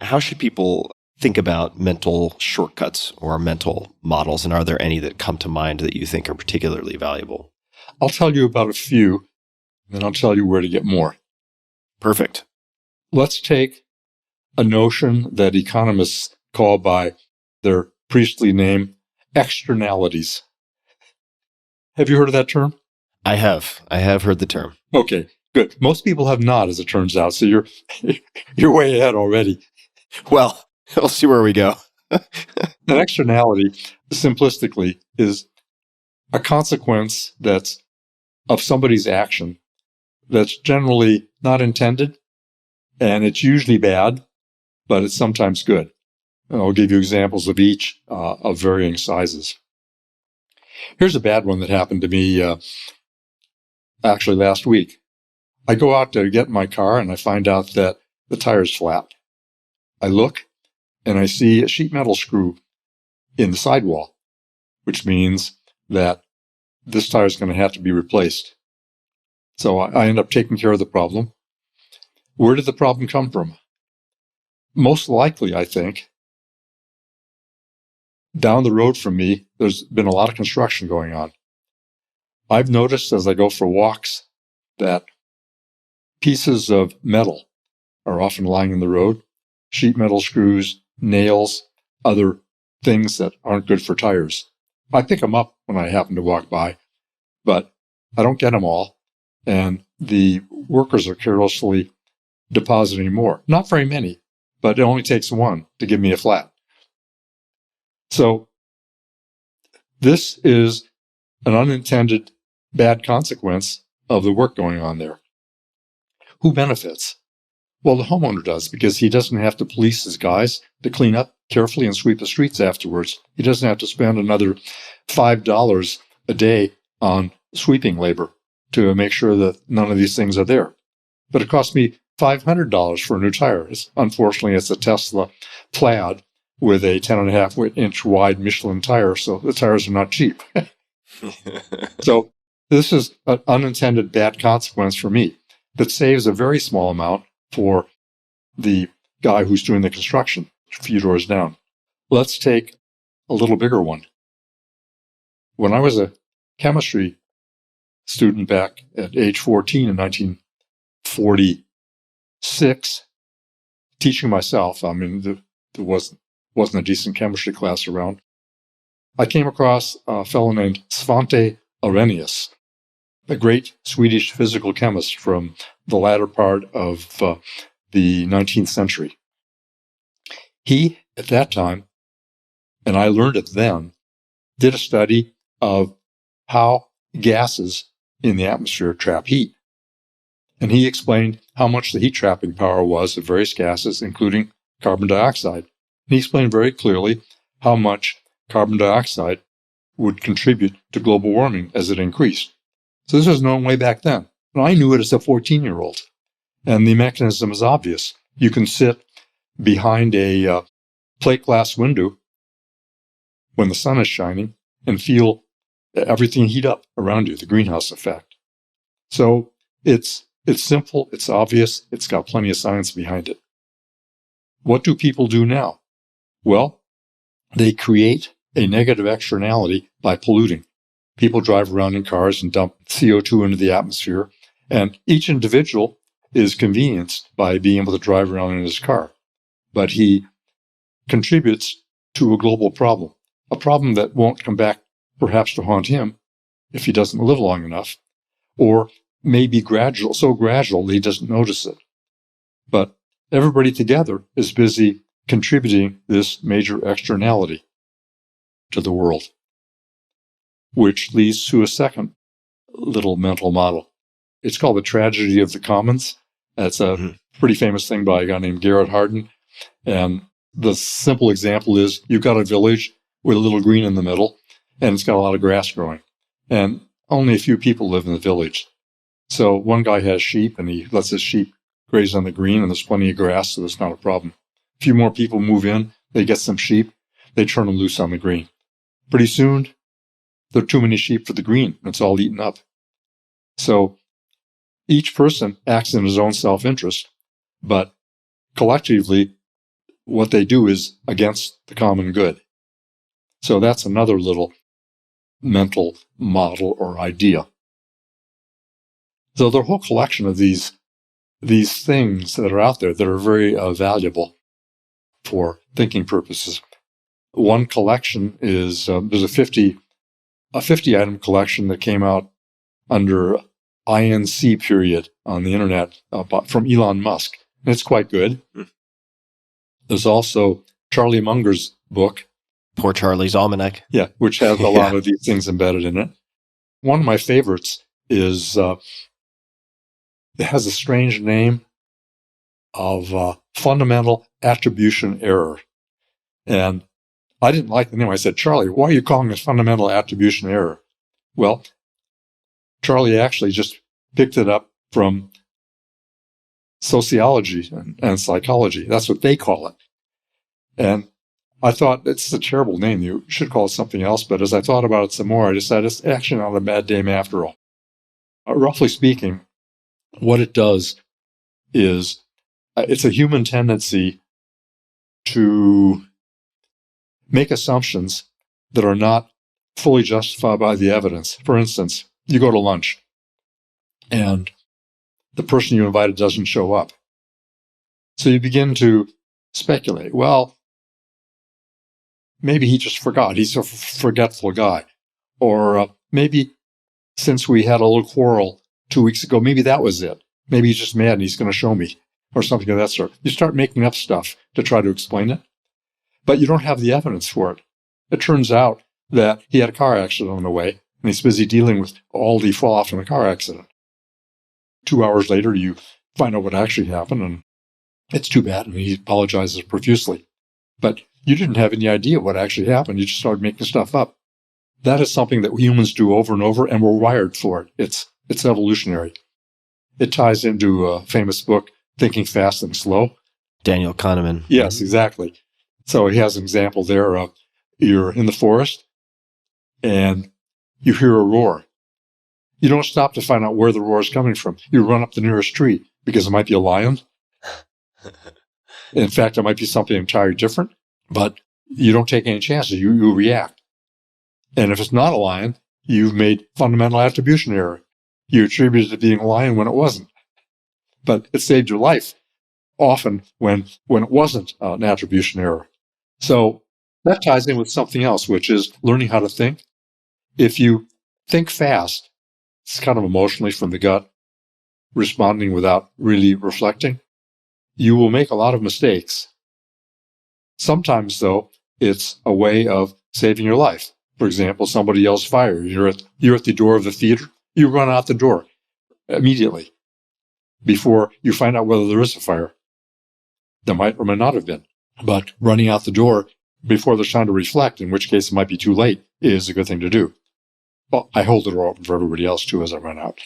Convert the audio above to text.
How should people think about mental shortcuts or mental models? And are there any that come to mind that you think are particularly valuable? I'll tell you about a few, and then I'll tell you where to get more. Perfect. Let's take a notion that economists call by their priestly name externalities. Have you heard of that term? I have heard the term. Okay, good. Most people have not, as it turns out. So you're way ahead already. Well, we'll see where we go. An externality, simplistically, is a consequence that's of somebody's action that's generally not intended, and it's usually bad, but it's sometimes good. And I'll give you examples of each of varying sizes. Here's a bad one that happened to me actually last week. I go out to get in my car and I find out that the tire's flat. I look and I see a sheet metal screw in the sidewall, which means that this tire is going to have to be replaced. So I end up taking care of the problem. Where did the problem come from? Most likely, I think, down the road from me, there's been a lot of construction going on. I've noticed as I go for walks that pieces of metal are often lying in the road, sheet metal screws, nails, other things that aren't good for tires. I pick them up when I happen to walk by, but I don't get them all, and the workers are carelessly depositing more. Not very many, but it only takes one to give me a flat. So this is an unintended bad consequence of the work going on there. Who benefits? Well, the homeowner does, because he doesn't have to police his guys to clean up carefully and sweep the streets afterwards. He doesn't have to spend another $5 a day on sweeping labor to make sure that none of these things are there. But it cost me $500 for a new tire. Unfortunately, it's a Tesla Plaid with a 10.5-inch wide Michelin tire, so the tires are not cheap. So this is an unintended bad consequence for me that saves a very small amount for the guy who's doing the construction a few doors down. Let's take a little bigger one. When I was a chemistry student back at age 14 in 1946, teaching myself, there wasn't a decent chemistry class around, I came across a fellow named Svante Arrhenius, a great Swedish physical chemist from the latter part of the 19th century. He, at that time, and I learned it then, did a study of how gases in the atmosphere trap heat. And he explained how much the heat trapping power was of various gases, including carbon dioxide. And he explained very clearly how much carbon dioxide would contribute to global warming as it increased. So this was known way back then. And I knew it as a 14-year-old. And the mechanism is obvious. You can sit behind a plate glass window when the sun is shining and feel everything heat up around you, the greenhouse effect. So it's simple, it's obvious, it's got plenty of science behind it. What do people do now? Well, they create a negative externality by polluting. People drive around in cars and dump CO2 into the atmosphere, and each individual is convenienced by being able to drive around in his car. But he contributes to a global problem, a problem that won't come back perhaps to haunt him if he doesn't live long enough, or may be gradual, so gradual that he doesn't notice it. But everybody together is busy contributing this major externality to the world, which leads to a second little mental model. It's called the tragedy of the commons. That's a pretty famous thing by a guy named Garrett Hardin. And the simple example is you've got a village with a little green in the middle, and it's got a lot of grass growing. And only a few people live in the village. So one guy has sheep, and he lets his sheep graze on the green, and there's plenty of grass, so that's not a problem. A few more people move in, they get some sheep, they turn them loose on the green. Pretty soon, there are too many sheep for the green, and it's all eaten up. So each person acts in his own self-interest, but collectively, what they do is against the common good. So that's another little mental model or idea. So there are a whole collection of these things that are out there that are very valuable for thinking purposes. One collection is there's a 50 item collection that came out under INC period on the internet from Elon Musk. And it's quite good. There's also Charlie Munger's book. Poor Charlie's Almanac. Yeah, which has a lot of these things embedded in it. One of my favorites is, it has a strange name of fundamental attribution error. And I didn't like the name. I said, Charlie, why are you calling it fundamental attribution error? Well, Charlie actually just picked it up from sociology and psychology. That's what they call it. And I thought, it's a terrible name. You should call it something else. But as I thought about it some more, I decided it's actually not a bad name after all. Roughly speaking, what it does is it's a human tendency to make assumptions that are not fully justified by the evidence. For instance, you go to lunch and the person you invited doesn't show up. So you begin to speculate. Well, maybe he just forgot. He's a forgetful guy. Or maybe since we had a little quarrel 2 weeks ago, maybe that was it. Maybe he's just mad and he's going to show me or something of that sort. You start making up stuff to try to explain it, but you don't have the evidence for it. It turns out that he had a car accident on the way and he's busy dealing with all the fallout from the car accident. 2 hours later, you find out what actually happened and it's too bad and he apologizes profusely. But you didn't have any idea what actually happened. You just started making stuff up. That is something that humans do over and over, and we're wired for it. It's evolutionary. It ties into a famous book, Thinking Fast and Slow. Daniel Kahneman. Yes, exactly. So he has an example there of you're in the forest and you hear a roar. You don't stop to find out where the roar is coming from. You run up the nearest tree because it might be a lion. In fact, it might be something entirely different, but you don't take any chances. You react. And if it's not a lion, you've made fundamental attribution error. You attributed it to being a lion when it wasn't. But it saved your life often when it wasn't an attribution error. So that ties in with something else, which is learning how to think. If you think fast, it's kind of emotionally from the gut, responding without really reflecting, you will make a lot of mistakes. Sometimes, though, it's a way of saving your life. For example, somebody yells fire. You're at the door of the theater. You run out the door immediately before you find out whether there is a fire. There might or might not have been. But running out the door before there's time to reflect, in which case it might be too late, is a good thing to do. Well, I hold the door open for everybody else, too, as I run out.